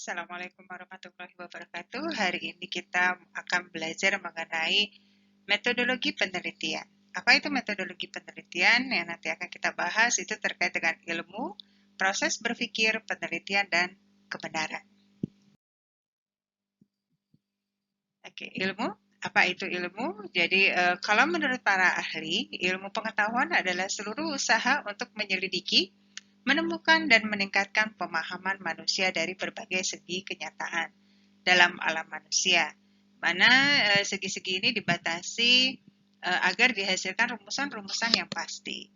Assalamualaikum warahmatullahi wabarakatuh. Hari ini kita akan belajar mengenai metodologi penelitian. Apa itu metodologi penelitian? Yang nanti akan kita bahas itu terkait dengan ilmu, proses berpikir, penelitian, dan kebenaran. Oke, ilmu. Apa itu ilmu? Jadi, kalau menurut para ahli, ilmu pengetahuan adalah seluruh usaha untuk menyelidiki, menemukan, dan meningkatkan pemahaman manusia dari berbagai segi kenyataan dalam alam manusia, mana segi-segi ini dibatasi agar dihasilkan rumusan-rumusan yang pasti.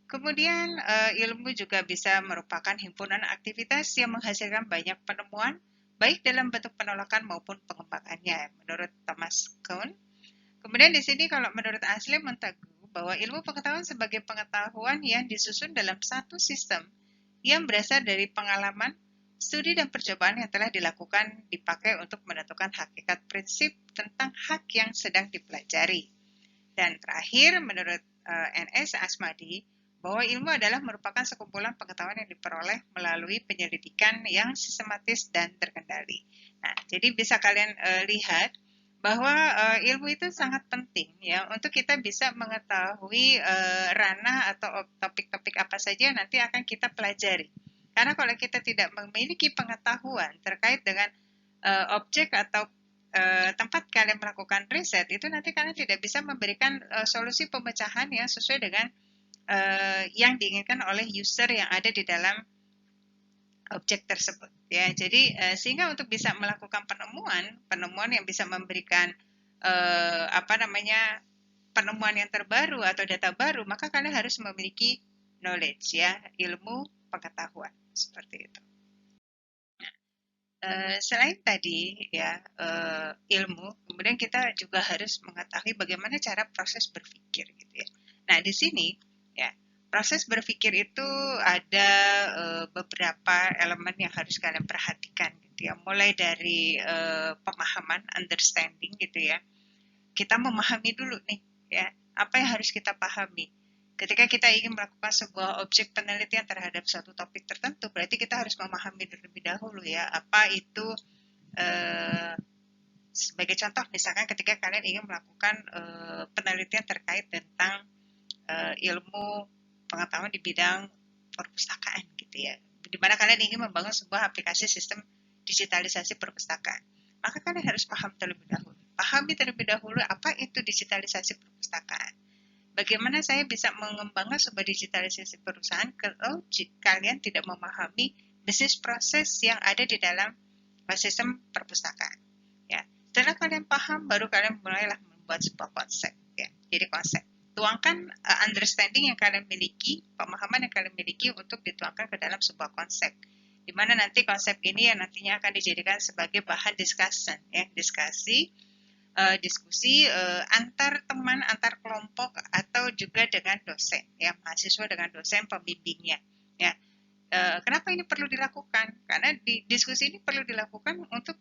Kemudian ilmu juga bisa merupakan himpunan aktivitas yang menghasilkan banyak penemuan, baik dalam bentuk penolakan maupun pengembangannya, menurut Thomas Kuhn. Kemudian di sini kalau menurut Ashley Montagu, bahwa ilmu pengetahuan sebagai pengetahuan yang disusun dalam satu sistem yang berasal dari pengalaman, studi dan percobaan yang telah dilakukan dipakai untuk menentukan hakikat prinsip tentang hak yang sedang dipelajari. Dan terakhir, menurut N.S. Asmadi, bahwa ilmu adalah merupakan sekumpulan pengetahuan yang diperoleh melalui penyelidikan yang sistematis dan terkendali. Nah, jadi bisa kalian lihat bahwa ilmu itu sangat penting ya untuk kita bisa mengetahui ranah atau topik-topik apa saja yang nanti akan kita pelajari. Karena kalau kita tidak memiliki pengetahuan terkait dengan objek atau tempat kalian melakukan riset, itu nanti kalian tidak bisa memberikan solusi pemecahan yang sesuai dengan yang diinginkan oleh user yang ada di dalam objek tersebut. Ya, jadi sehingga untuk bisa melakukan penemuan yang bisa memberikan penemuan yang terbaru atau data baru, maka kalian harus memiliki knowledge ya, ilmu pengetahuan seperti itu. Selain tadi ya ilmu, kemudian kita juga harus mengetahui bagaimana cara proses berpikir gitu ya. Nah di sini ya proses berpikir itu ada beberapa elemen yang harus kalian perhatikan gitu ya. Mulai dari pemahaman, understanding gitu ya. Kita memahami dulu nih ya apa yang harus kita pahami. Ketika kita ingin melakukan sebuah objek penelitian terhadap suatu topik tertentu, berarti kita harus memahami terlebih dahulu ya, apa itu sebagai contoh misalkan ketika kalian ingin melakukan penelitian terkait tentang ilmu pengetahuan di bidang perpustakaan gitu ya, di mana kalian ingin membangun sebuah aplikasi sistem digitalisasi perpustakaan, maka kalian harus pahami terlebih dahulu apa itu digitalisasi perpustakaan. Bagaimana saya bisa mengembangkan sebuah digitalisasi perusahaan kalau kalian tidak memahami bisnis proses yang ada di dalam sistem perpustakaan. Ya, setelah kalian paham, baru kalian mulailah membuat sebuah konsep. Ya, jadi konsep. Tuangkan understanding yang kalian miliki, pemahaman yang kalian miliki untuk dituangkan ke dalam sebuah konsep. Di mana nanti konsep ini yang nantinya akan dijadikan sebagai bahan discussion, ya, diskusi antar teman, antar kelompok, atau juga dengan dosen, ya, mahasiswa dengan dosen pembimbingnya. Ya, kenapa ini perlu dilakukan? Karena diskusi ini perlu dilakukan untuk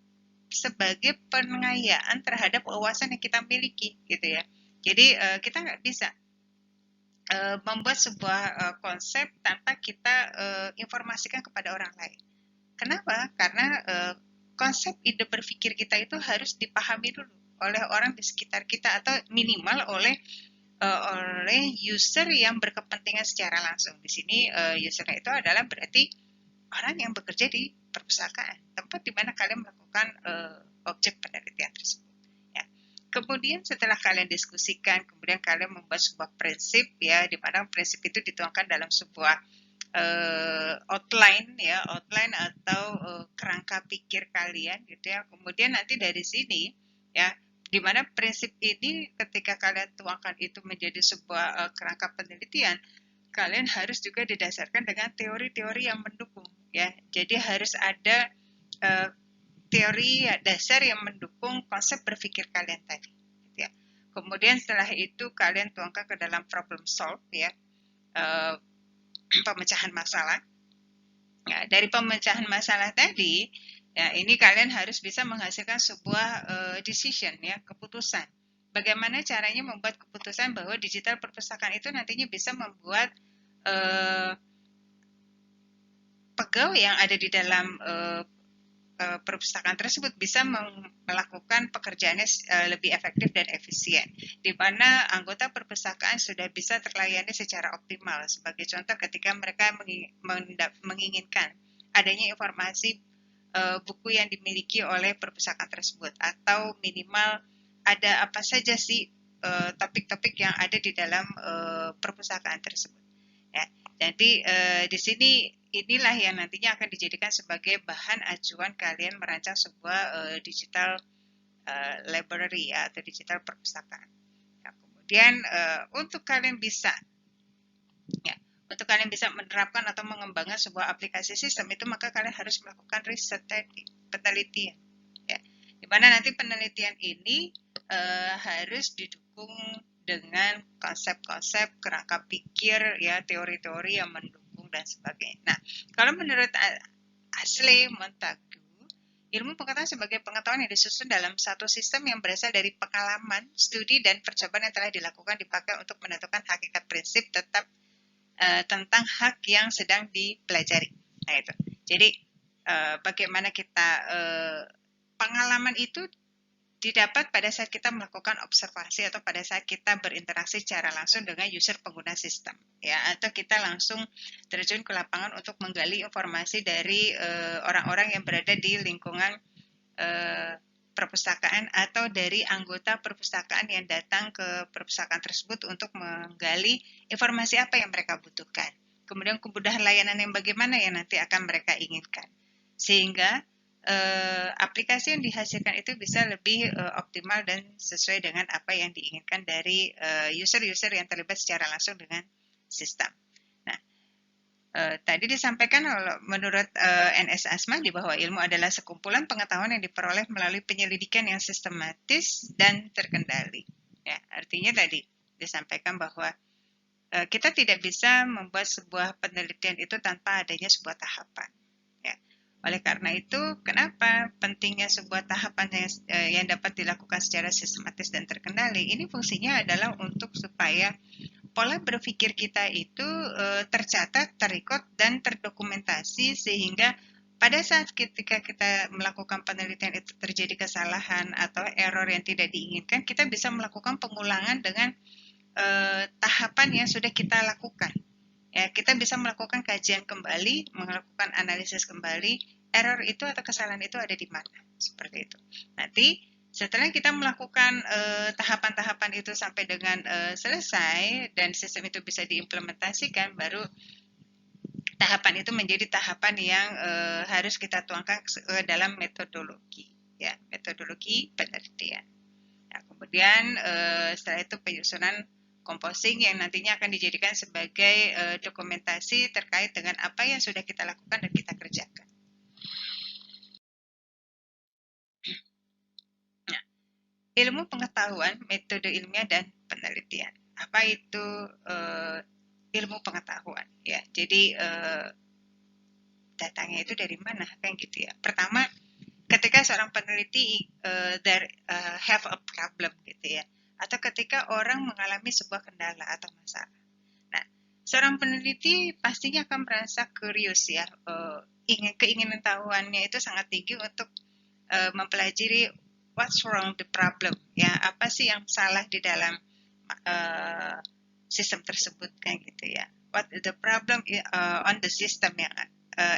sebagai pengayaan terhadap wawasan yang kita miliki, gitu ya. Jadi kita nggak bisa membuat sebuah konsep tanpa kita informasikan kepada orang lain. Kenapa? Karena konsep ide berpikir kita itu harus dipahami dulu oleh orang di sekitar kita atau minimal oleh user yang berkepentingan secara langsung. Di sini usernya itu adalah berarti orang yang bekerja di perpustakaan, tempat di mana kalian melakukan objek penelitian tersebut. Ya. Kemudian setelah kalian diskusikan, kemudian kalian membuat sebuah prinsip ya, di mana prinsip itu dituangkan dalam sebuah outline atau kerangka pikir kalian gitu ya. Kemudian nanti dari sini ya, di mana prinsip ini ketika kalian tuangkan itu menjadi sebuah kerangka penelitian, kalian harus juga didasarkan dengan teori-teori yang mendukung ya. Jadi harus ada teori dasar yang mendukung konsep berpikir kalian tadi gitu ya. Kemudian setelah itu kalian tuangkan ke dalam problem solve ya, pemecahan masalah. Ya, dari pemecahan masalah tadi, ya ini kalian harus bisa menghasilkan sebuah decision ya, keputusan. Bagaimana caranya membuat keputusan bahwa digital perpustakaan itu nantinya bisa membuat pegawai yang ada di dalam perpustakaan tersebut bisa melakukan pekerjaannya lebih efektif dan efisien, di mana anggota perpustakaan sudah bisa terlayani secara optimal. Sebagai contoh, ketika mereka menginginkan adanya informasi buku yang dimiliki oleh perpustakaan tersebut, atau minimal ada apa saja sih topik-topik yang ada di dalam perpustakaan tersebut. Ya, jadi di sini inilah yang nantinya akan dijadikan sebagai bahan acuan kalian merancang sebuah digital library ya, atau digital perpustakaan. Nah, kemudian untuk kalian bisa ya, untuk kalian bisa menerapkan atau mengembangkan sebuah aplikasi sistem itu, maka kalian harus melakukan riset tadi, penelitian. Ya, di mana nanti penelitian ini harus didukung dengan konsep-konsep, kerangka pikir, ya, teori-teori yang mendukung dan sebagainya. Nah, kalau menurut Ashley Montagu, ilmu pengetahuan sebagai pengetahuan yang disusun dalam satu sistem yang berasal dari pengalaman, studi, dan percobaan yang telah dilakukan dipakai untuk menentukan hakikat prinsip tetap tentang hak yang sedang dipelajari. Nah itu. Jadi bagaimana kita pengalaman itu didapat pada saat kita melakukan observasi atau pada saat kita berinteraksi secara langsung dengan user pengguna sistem, ya, atau kita langsung terjun ke lapangan untuk menggali informasi dari orang-orang yang berada di lingkungan perpustakaan atau dari anggota perpustakaan yang datang ke perpustakaan tersebut untuk menggali informasi apa yang mereka butuhkan. Kemudian kemudahan layanan yang bagaimana yang nanti akan mereka inginkan. Sehingga aplikasi yang dihasilkan itu bisa lebih optimal dan sesuai dengan apa yang diinginkan dari user-user yang terlibat secara langsung dengan sistem. Nah, tadi disampaikan menurut NS Asma di bahwa ilmu adalah sekumpulan pengetahuan yang diperoleh melalui penyelidikan yang sistematis dan terkendali. Ya, artinya tadi disampaikan bahwa kita tidak bisa membuat sebuah penelitian itu tanpa adanya sebuah tahapan. Oleh karena itu, kenapa pentingnya sebuah tahapan yang dapat dilakukan secara sistematis dan terkendali? Ini fungsinya adalah untuk supaya pola berpikir kita itu tercatat, terrecord, dan terdokumentasi, sehingga pada saat ketika kita melakukan penelitian itu terjadi kesalahan atau error yang tidak diinginkan, kita bisa melakukan pengulangan dengan tahapan yang sudah kita lakukan. Ya, kita bisa melakukan kajian kembali, melakukan analisis kembali, error itu atau kesalahan itu ada di mana, seperti itu. Nanti setelah kita melakukan tahapan-tahapan itu sampai dengan selesai dan sistem itu bisa diimplementasikan, baru tahapan itu menjadi tahapan yang harus kita tuangkan ke dalam metodologi, ya, metodologi penelitian. Nah, kemudian setelah itu penyusunan composing yang nantinya akan dijadikan sebagai dokumentasi terkait dengan apa yang sudah kita lakukan dan kita kerjakan. Nah, ilmu pengetahuan, metode ilmiah, dan penelitian. Apa itu ilmu pengetahuan? Ya, jadi datangnya itu dari mana? Kan gitu ya. Pertama, ketika seorang peneliti have a problem gitu ya, atau ketika orang mengalami sebuah kendala atau masalah. Nah, seorang peneliti pastinya akan merasa curious ya, keinginan tahuannya itu sangat tinggi untuk mempelajari what's wrong the problem, ya, apa sih yang salah di dalam sistem tersebut, kayak gitu ya. What is the problem on the system yang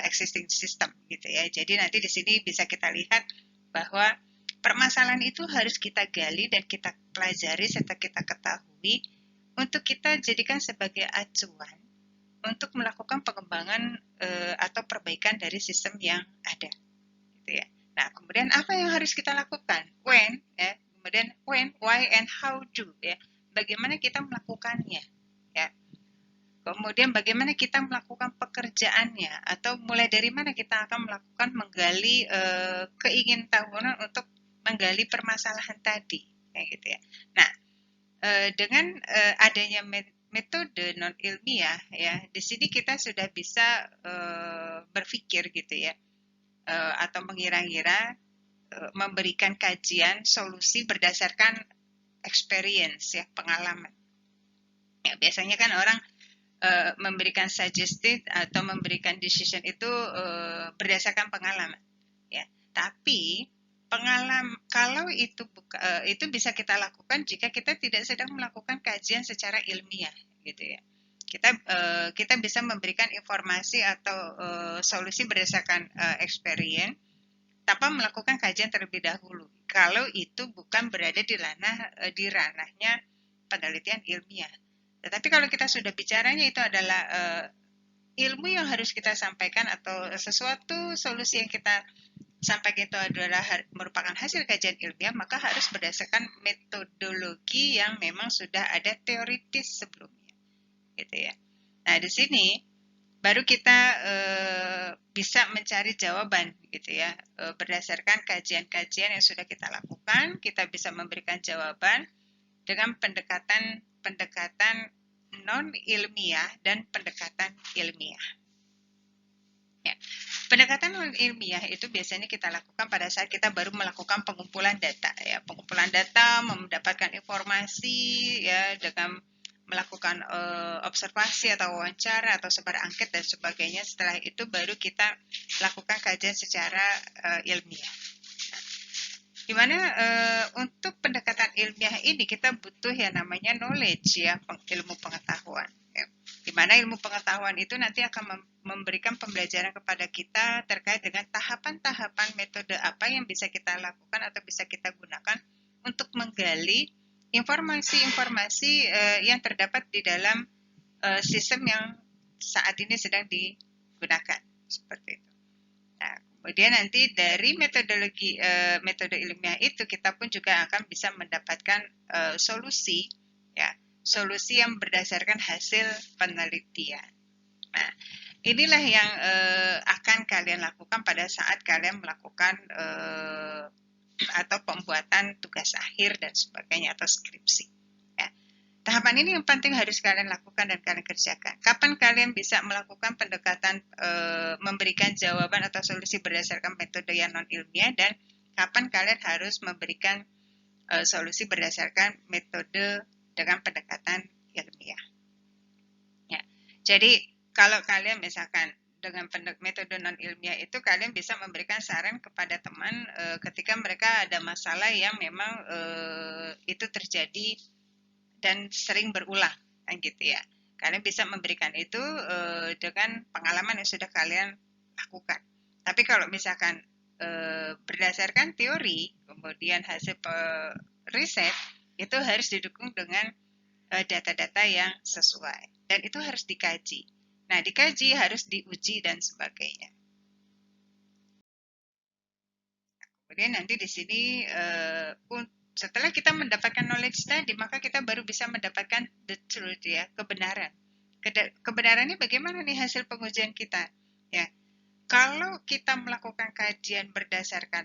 existing system gitu ya. Jadi nanti di sini bisa kita lihat bahwa permasalahan itu harus kita gali dan kita pelajari serta kita ketahui untuk kita jadikan sebagai acuan untuk melakukan pengembangan atau perbaikan dari sistem yang ada, gitu ya. Nah, kemudian apa yang harus kita lakukan? When, ya. Kemudian when, why, and how do, ya. Bagaimana kita melakukannya, ya. Kemudian bagaimana kita melakukan pekerjaannya, atau mulai dari mana kita akan melakukan menggali keingintahuan untuk menggali permasalahan tadi, kayak gitu ya. Nah, dengan adanya metode non ilmiah ya, di sini kita sudah bisa berpikir gitu ya, atau mengira-ngira, memberikan kajian solusi berdasarkan experience ya, pengalaman. Ya, biasanya kan orang memberikan suggested atau memberikan decision itu berdasarkan pengalaman. Ya, Tapi kalau itu bisa kita lakukan jika kita tidak sedang melakukan kajian secara ilmiah, gitu ya. Kita bisa memberikan informasi atau solusi berdasarkan experience tanpa melakukan kajian terlebih dahulu. Kalau itu bukan berada di ranahnya penelitian ilmiah. Tetapi kalau kita sudah bicaranya itu adalah ilmu yang harus kita sampaikan atau sesuatu solusi yang kita sampaikan itu adalah merupakan hasil kajian ilmiah, maka harus berdasarkan metodologi yang memang sudah ada teoritis sebelumnya, gitu ya. Nah, di sini baru kita bisa mencari jawaban, gitu ya. Berdasarkan kajian-kajian yang sudah kita lakukan, kita bisa memberikan jawaban dengan pendekatan non ilmiah dan pendekatan ilmiah. Ya. Pendekatan non ilmiah itu biasanya kita lakukan pada saat kita baru melakukan pengumpulan data, ya. Pengumpulan data, mendapatkan informasi, ya, dengan melakukan observasi atau wawancara atau sebar angket dan sebagainya. Setelah itu baru kita lakukan kajian secara ilmiah. Dimana untuk pendekatan ilmiah ini kita butuh yang namanya knowledge, ya, ilmu pengetahuan. Ya. Dimana ilmu pengetahuan itu nanti akan memberikan pembelajaran kepada kita terkait dengan tahapan-tahapan metode apa yang bisa kita lakukan atau bisa kita gunakan untuk menggali informasi-informasi yang terdapat di dalam sistem yang saat ini sedang digunakan, seperti itu. Nah, kemudian nanti dari metode ilmiah itu kita pun juga akan bisa mendapatkan solusi, ya, solusi yang berdasarkan hasil penelitian. Nah, inilah yang akan kalian lakukan pada saat kalian melakukan atau pembuatan tugas akhir dan sebagainya atau skripsi. Ya. Tahapan ini yang penting harus kalian lakukan dan kalian kerjakan. Kapan kalian bisa melakukan pendekatan memberikan jawaban atau solusi berdasarkan metode yang non ilmiah, dan kapan kalian harus memberikan solusi berdasarkan metode dengan pendekatan ilmiah. Ya. Jadi kalau kalian misalkan dengan metode non ilmiah itu kalian bisa memberikan saran kepada teman ketika mereka ada masalah yang memang itu terjadi dan sering berulang, kan gitu ya. Kalian bisa memberikan itu dengan pengalaman yang sudah kalian lakukan. Tapi kalau misalkan berdasarkan teori, kemudian hasil riset, itu harus didukung dengan data-data yang sesuai. Dan itu harus dikaji. Nah, dikaji harus diuji dan sebagainya. Kemudian nanti di sini setelah kita mendapatkan knowledge tadi, maka kita baru bisa mendapatkan the truth, ya, kebenaran. Kebenarannya bagaimana nih hasil pengujian kita? Ya, kalau kita melakukan kajian berdasarkan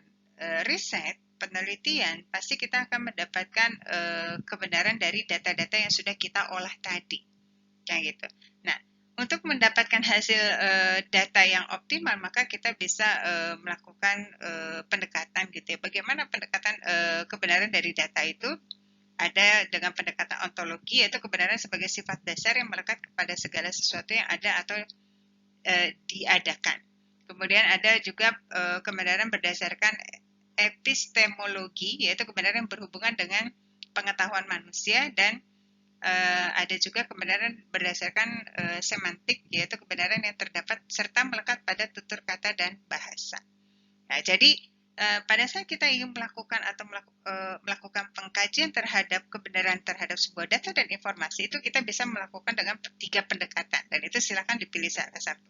riset, penelitian, pasti kita akan mendapatkan kebenaran dari data-data yang sudah kita olah tadi, kayak gitu. Nah, untuk mendapatkan hasil data yang optimal, maka kita bisa melakukan pendekatan, gitu ya. Bagaimana pendekatan kebenaran dari data itu? Ada dengan pendekatan ontologi, yaitu kebenaran sebagai sifat dasar yang melekat kepada segala sesuatu yang ada atau diadakan. Kemudian ada juga kebenaran berdasarkan epistemologi, yaitu kebenaran yang berhubungan dengan pengetahuan manusia, dan ada juga kebenaran berdasarkan semantik, yaitu kebenaran yang terdapat serta melekat pada tutur kata dan bahasa. Nah, jadi pada saat kita ingin melakukan atau melakukan pengkajian terhadap kebenaran terhadap sebuah data dan informasi, itu kita bisa melakukan dengan 3 pendekatan, dan itu silakan dipilih salah satu.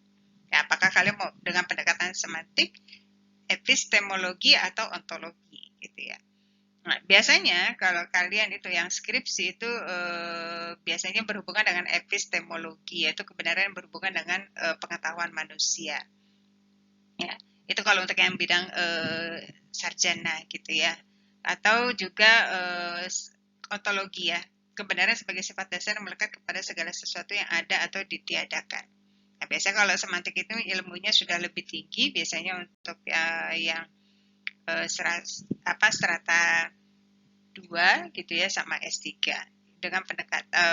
Ya, apakah kalian mau dengan pendekatan semantik, epistemologi, atau ontologi, gitu ya. Nah, biasanya kalau kalian itu yang skripsi itu biasanya berhubungan dengan epistemologi, yaitu kebenaran yang berhubungan dengan pengetahuan manusia. Ya, itu kalau untuk yang bidang sarjana, gitu ya. Atau juga ontologi, ya, kebenaran sebagai sifat dasar melekat kepada segala sesuatu yang ada atau ditiadakan. Nah, biasanya kalau semantik itu ilmunya sudah lebih tinggi, biasanya untuk yang strata 2, gitu ya, sama S3 dengan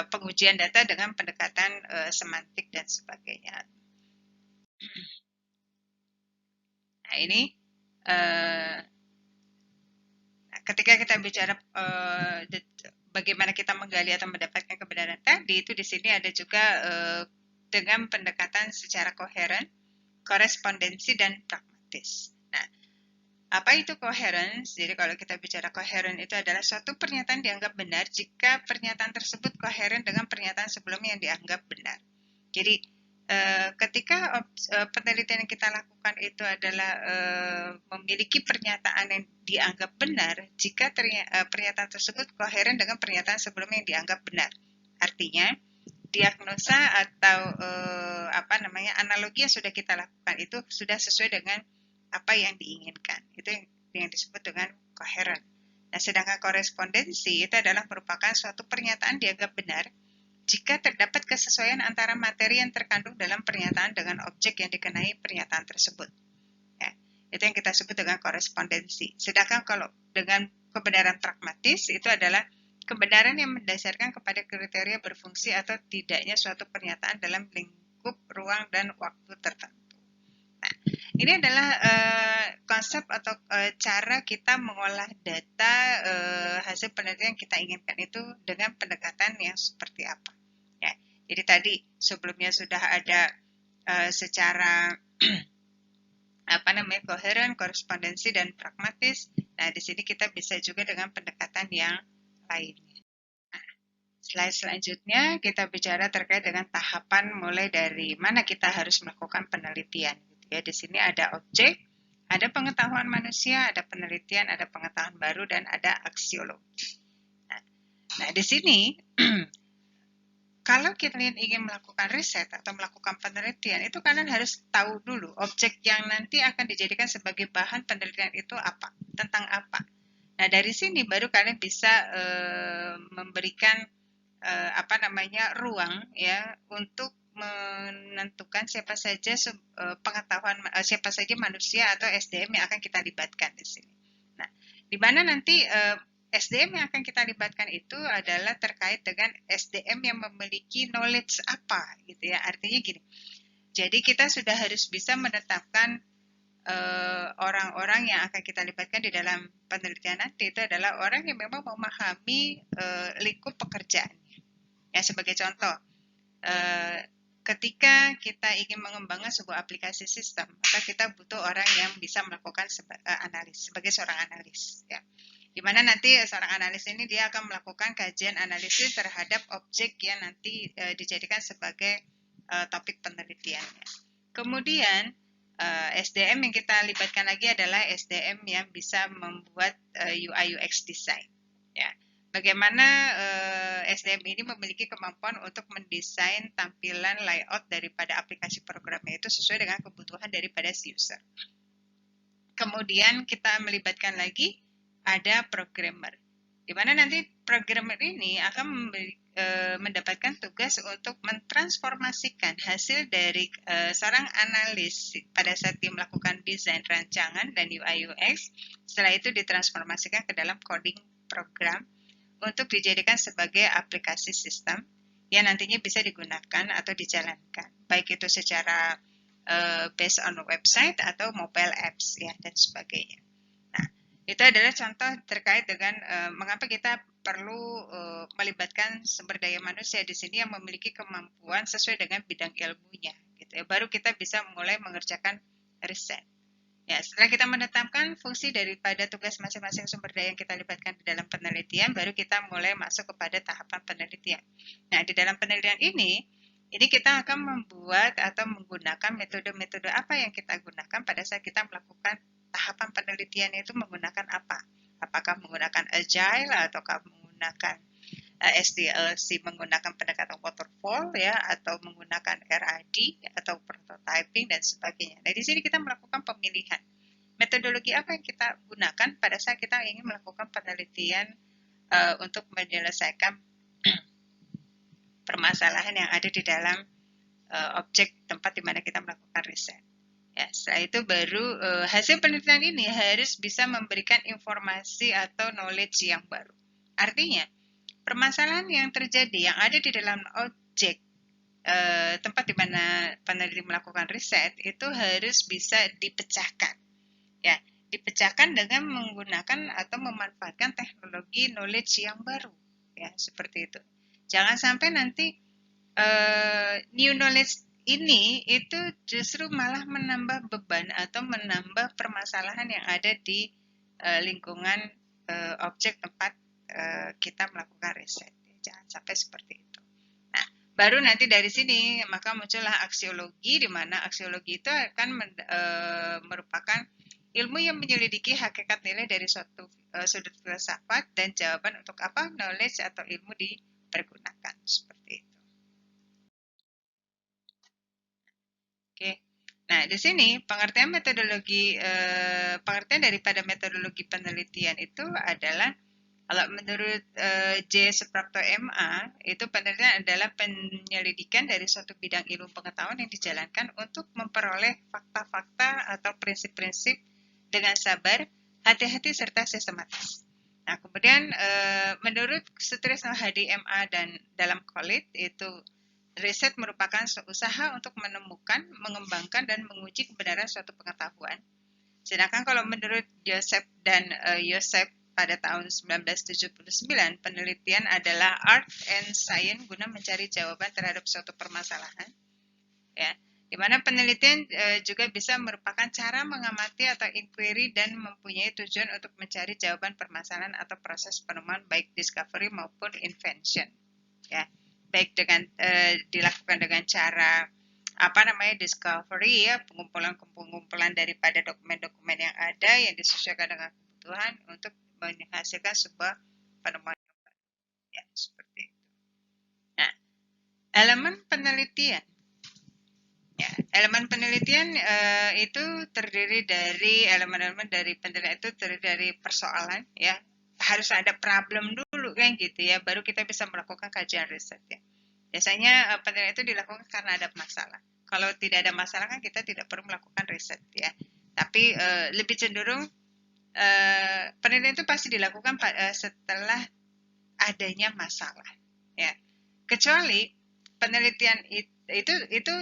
pengujian data dengan pendekatan semantik dan sebagainya. Nah, ini Uh, ketika kita bicara bagaimana kita menggali atau mendapatkan kebenaran tadi, itu di sini ada juga dengan pendekatan secara koheren, korespondensi, dan pragmatis. Nah, apa itu coherence? Jadi kalau kita bicara coherent itu adalah suatu pernyataan dianggap benar jika pernyataan tersebut koheren dengan pernyataan sebelumnya yang dianggap benar. Jadi ketika penelitian yang kita lakukan itu adalah memiliki pernyataan yang dianggap benar jika pernyataan tersebut koheren dengan pernyataan sebelumnya yang dianggap benar. Artinya diagnosa atau analogi yang sudah kita lakukan itu sudah sesuai dengan apa yang diinginkan. Itu yang disebut dengan koheren. Nah, sedangkan korespondensi itu adalah merupakan suatu pernyataan dianggap benar jika terdapat kesesuaian antara materi yang terkandung dalam pernyataan dengan objek yang dikenai pernyataan tersebut. Ya, itu yang kita sebut dengan korespondensi. Sedangkan kalau dengan kebenaran pragmatis itu adalah kebenaran yang mendasarkan kepada kriteria berfungsi atau tidaknya suatu pernyataan dalam lingkup ruang dan waktu tertentu. Nah, ini adalah konsep atau cara kita mengolah data hasil penelitian yang kita inginkan itu dengan pendekatan yang seperti apa. Ya, jadi tadi sebelumnya sudah ada secara koheren, korespondensi, dan pragmatis. Nah, di sini kita bisa juga dengan pendekatan yang lainnya. Nah, slide selanjutnya kita bicara terkait dengan tahapan mulai dari mana kita harus melakukan penelitian. Ya, di sini ada objek, ada pengetahuan manusia, ada penelitian, ada pengetahuan baru, dan ada aksiologi. Nah, di sini kalau kalian ingin melakukan riset atau melakukan penelitian, itu kalian harus tahu dulu objek yang nanti akan dijadikan sebagai bahan penelitian itu apa, tentang apa. Nah, dari sini baru kalian bisa memberikan ruang ya untuk menentukan siapa saja siapa saja manusia atau SDM yang akan kita libatkan di sini. Nah, di mana nanti SDM yang akan kita libatkan itu adalah terkait dengan SDM yang memiliki knowledge apa gitu ya. Artinya gini. Jadi kita sudah harus bisa menetapkan orang-orang yang akan kita libatkan di dalam penelitian nanti itu adalah orang yang memang memahami lingkup pekerjaannya. Ya, sebagai contoh, ketika kita ingin mengembangkan sebuah aplikasi sistem, maka kita butuh orang yang bisa melakukan analis sebagai seorang analis. Ya. Di mana nanti seorang analis ini dia akan melakukan kajian analisis terhadap objek yang nanti dijadikan sebagai topik penelitiannya. Kemudian SDM yang kita libatkan lagi adalah SDM yang bisa membuat UI UX design. Ya, bagaimana SDM ini memiliki kemampuan untuk mendesain tampilan layout daripada aplikasi programnya itu sesuai dengan kebutuhan daripada si user. Kemudian kita melibatkan lagi ada programmer, di mana nanti programmer ini akan mendapatkan tugas untuk mentransformasikan hasil dari seorang analis pada saat dia melakukan desain rancangan dan UI UX. Setelah itu ditransformasikan ke dalam coding program untuk dijadikan sebagai aplikasi sistem yang nantinya bisa digunakan atau dijalankan, baik itu secara based on website atau mobile apps ya dan sebagainya. Nah, itu adalah contoh terkait dengan mengapa kita perlu melibatkan sumber daya manusia di sini yang memiliki kemampuan sesuai dengan bidang ilmunya gitu ya. Baru kita bisa mulai mengerjakan riset. Ya, setelah kita menetapkan fungsi daripada tugas masing-masing sumber daya yang kita libatkan di dalam penelitian, baru kita mulai masuk kepada tahapan penelitian. Nah, di dalam penelitian ini kita akan membuat atau menggunakan metode-metode apa yang kita gunakan pada saat kita melakukan tahapan penelitian itu menggunakan apa? Apakah menggunakan agile ataukah menggunakan SDLC menggunakan pendekatan waterfall ya atau menggunakan RAD atau prototyping dan sebagainya. Nah, di sini kita melakukan pemilihan metodologi apa yang kita gunakan pada saat kita ingin melakukan penelitian untuk menyelesaikan permasalahan yang ada di dalam objek tempat di mana kita melakukan riset. Ya, setelah itu baru hasil penelitian ini harus bisa memberikan informasi atau knowledge yang baru. Artinya, permasalahan yang terjadi yang ada di dalam objek tempat di mana peneliti melakukan riset itu harus bisa dipecahkan. Ya, dipecahkan dengan menggunakan atau memanfaatkan teknologi knowledge yang baru, ya seperti itu. Jangan sampai nanti new knowledge ini itu justru malah menambah beban atau menambah permasalahan yang ada di lingkungan objek tempat kita melakukan riset. Jangan sampai seperti itu. Nah, baru nanti dari sini maka muncullah aksiologi, di mana aksiologi itu akan merupakan ilmu yang menyelidiki hakikat nilai dari suatu sudut filsafat dan jawaban untuk apa knowledge atau ilmu dipergunakan seperti itu. Oke. Nah, di sini pengertian daripada metodologi penelitian itu adalah kalau menurut J. Suprapto MA, itu penelitian adalah penyelidikan dari suatu bidang ilmu pengetahuan yang dijalankan untuk memperoleh fakta-fakta atau prinsip-prinsip dengan sabar, hati-hati serta sistematis. Nah, kemudian menurut Sutrisno Hadi MA dan dalam Khalid itu riset merupakan usaha untuk menemukan, mengembangkan dan menguji kebenaran suatu pengetahuan. Sedangkan kalau menurut Joseph dan Yosef pada tahun 1979, penelitian adalah art and science guna mencari jawaban terhadap suatu permasalahan. Ya, di mana penelitian juga bisa merupakan cara mengamati atau inquiry dan mempunyai tujuan untuk mencari jawaban permasalahan atau proses penemuan baik discovery maupun invention. Ya, baik dengan dilakukan dengan cara discovery, ya, pengumpulan daripada dokumen-dokumen yang ada yang disesuaikan dengan kebutuhan untuk menghasilkan sebuah penemuan yang baru, ya, seperti itu. Nah, elemen penelitian, ya, elemen penelitian itu terdiri dari elemen-elemen dari penelitian itu terdiri dari persoalan, ya, harus ada problem dulu kan gitu ya, baru kita bisa melakukan kajian riset, ya. Biasanya penelitian itu dilakukan karena ada masalah. Kalau tidak ada masalah kan kita tidak perlu melakukan riset, ya. Tapi lebih cenderung penelitian itu pasti dilakukan setelah adanya masalah, ya. Kecuali penelitian itu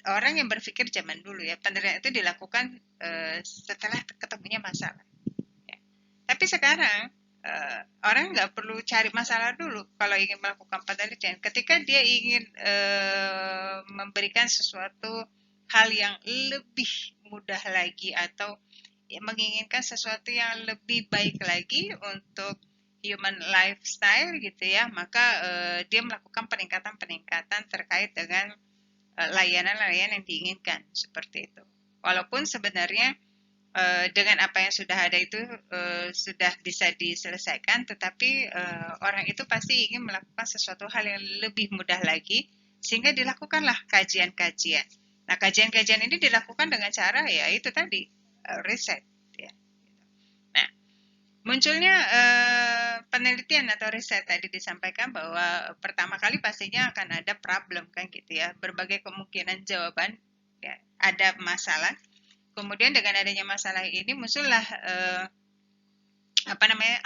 orang yang berpikir zaman dulu, ya, penelitian itu dilakukan setelah ketemunya masalah, ya. Tapi sekarang orang nggak perlu cari masalah dulu kalau ingin melakukan penelitian. Ketika dia ingin memberikan sesuatu hal yang lebih mudah lagi atau menginginkan sesuatu yang lebih baik lagi untuk human lifestyle gitu ya, maka dia melakukan peningkatan-peningkatan terkait dengan layanan-layanan yang diinginkan seperti itu. Walaupun sebenarnya dengan apa yang sudah ada itu sudah bisa diselesaikan, tetapi orang itu pasti ingin melakukan sesuatu hal yang lebih mudah lagi, sehingga dilakukanlah kajian-kajian. Nah, kajian-kajian ini dilakukan dengan cara ya itu tadi riset, ya. Nah, munculnya penelitian atau riset tadi disampaikan bahwa pertama kali pastinya akan ada problem kan gitu ya, berbagai kemungkinan jawaban, ya, ada masalah. Kemudian dengan adanya masalah ini muncullah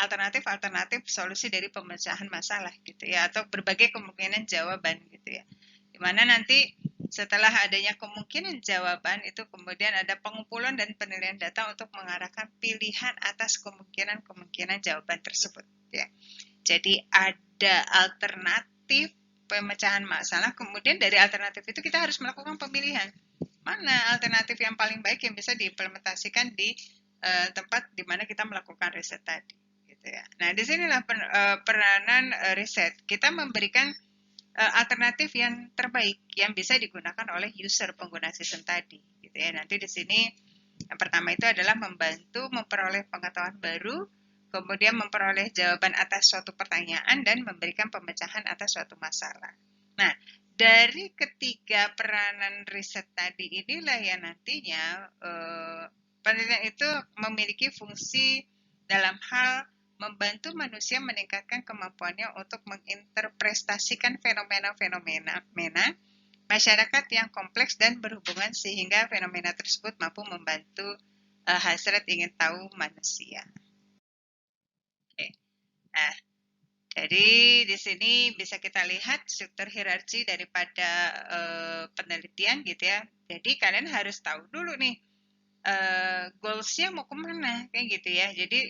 alternatif solusi dari pemecahan masalah gitu ya, atau berbagai kemungkinan jawaban gitu ya. Dimana nanti setelah adanya kemungkinan jawaban itu kemudian ada pengumpulan dan penilaian data untuk mengarahkan pilihan atas kemungkinan jawaban tersebut, ya. Jadi ada alternatif pemecahan masalah, kemudian dari alternatif itu kita harus melakukan pemilihan. Mana alternatif yang paling baik yang bisa diimplementasikan di tempat di mana kita melakukan riset tadi, gitu ya. Nah, disinilah peranan riset. Kita memberikan alternatif yang terbaik yang bisa digunakan oleh user pengguna sistem tadi, gitu ya. Nanti di sini yang pertama itu adalah membantu memperoleh pengetahuan baru, kemudian memperoleh jawaban atas suatu pertanyaan dan memberikan pemecahan atas suatu masalah. Nah, dari ketiga peranan riset tadi inilah yang nantinya penelitian itu memiliki fungsi dalam hal membantu manusia meningkatkan kemampuannya untuk menginterpretasikan fenomena-fenomena masyarakat yang kompleks dan berhubungan sehingga fenomena tersebut mampu membantu hasrat ingin tahu manusia. Oke. Nah, jadi di sini bisa kita lihat struktur hierarki daripada penelitian gitu ya. Jadi kalian harus tahu dulu nih goals-nya mau kemana, kayak gitu ya. Jadi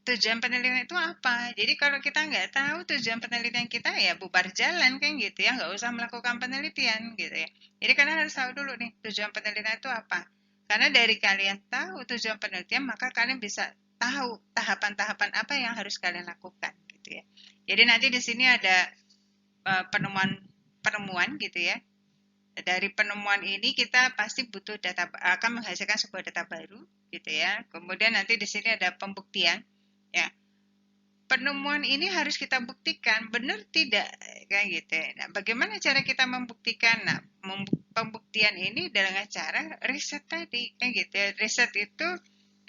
tujuan penelitian itu apa? Jadi kalau kita nggak tahu tujuan penelitian kita ya bubar jalan kan gitu ya, nggak usah melakukan penelitian gitu ya. Jadi kalian harus tahu dulu nih tujuan penelitian itu apa. Karena dari kalian tahu tujuan penelitian maka kalian bisa tahu tahapan-tahapan apa yang harus kalian lakukan gitu ya. Jadi nanti di sini ada penemuan gitu ya. Dari penemuan ini kita pasti butuh data, akan menghasilkan sebuah data baru gitu ya. Kemudian nanti di sini ada pembuktian ya, penemuan ini harus kita buktikan benar tidak kayak gitu. Nah, bagaimana cara kita membuktikan? Nah, pembuktian ini dengan cara riset tadi kayak gitu. Riset itu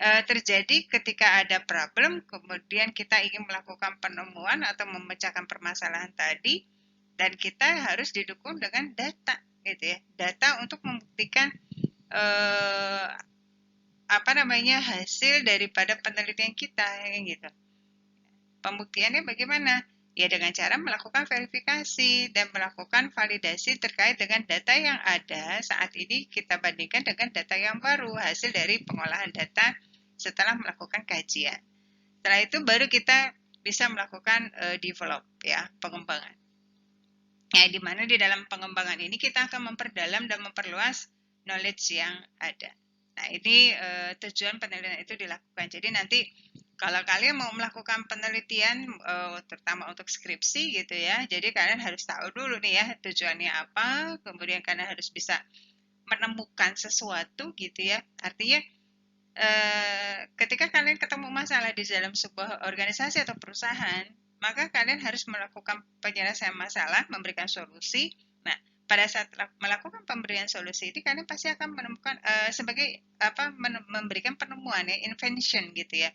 terjadi ketika ada problem, kemudian kita ingin melakukan penemuan atau memecahkan permasalahan tadi, dan kita harus didukung dengan data gitu ya. Data untuk membuktikan eh, apa namanya hasil daripada penelitian kita kayak gitu. Pembuktiannya bagaimana? Ya dengan cara melakukan verifikasi dan melakukan validasi terkait dengan data yang ada saat ini kita bandingkan dengan data yang baru, hasil dari pengolahan data setelah melakukan kajian. Setelah itu baru kita bisa melakukan develop ya, pengembangan. Nah, di mana di dalam pengembangan ini kita akan memperdalam dan memperluas knowledge yang ada. Nah, ini tujuan penelitian itu dilakukan. Jadi nanti kalau kalian mau melakukan penelitian, terutama untuk skripsi gitu ya, jadi kalian harus tahu dulu nih ya tujuannya apa, kemudian kalian harus bisa menemukan sesuatu gitu ya. Artinya ketika kalian ketemu masalah di dalam sebuah organisasi atau perusahaan, maka kalian harus melakukan penyelesaian masalah, memberikan solusi. Nah, pada saat melakukan pemberian solusi ini kalian pasti akan menemukan sebagai apa memberikan penemuan ya, invention gitu ya.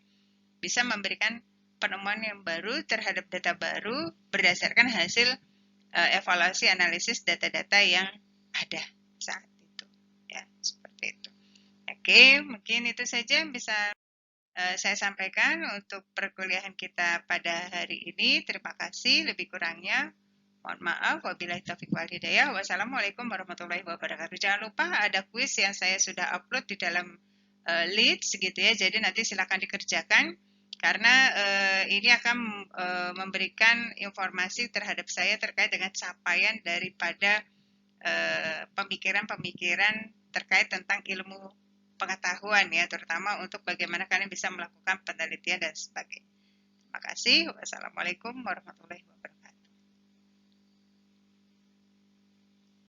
Bisa memberikan penemuan yang baru terhadap data baru berdasarkan hasil evaluasi analisis data-data yang ada saat itu. Ya, seperti itu. Oke, mungkin itu saja yang bisa saya sampaikan untuk perkuliahan kita pada hari ini. Terima kasih, lebih kurangnya mohon maaf. Wabillahi taufiq wal hidayah. Wassalamualaikum warahmatullahi wabarakatuh. Jangan lupa ada kuis yang saya sudah upload di dalam Leads gitu ya. Jadi nanti silakan dikerjakan karena ini akan memberikan informasi terhadap saya terkait dengan capaian daripada pemikiran-pemikiran terkait tentang ilmu pengetahuan ya, terutama untuk bagaimana kalian bisa melakukan penelitian dan sebagainya. Terima kasih. Wassalamualaikum warahmatullahi wabarakatuh.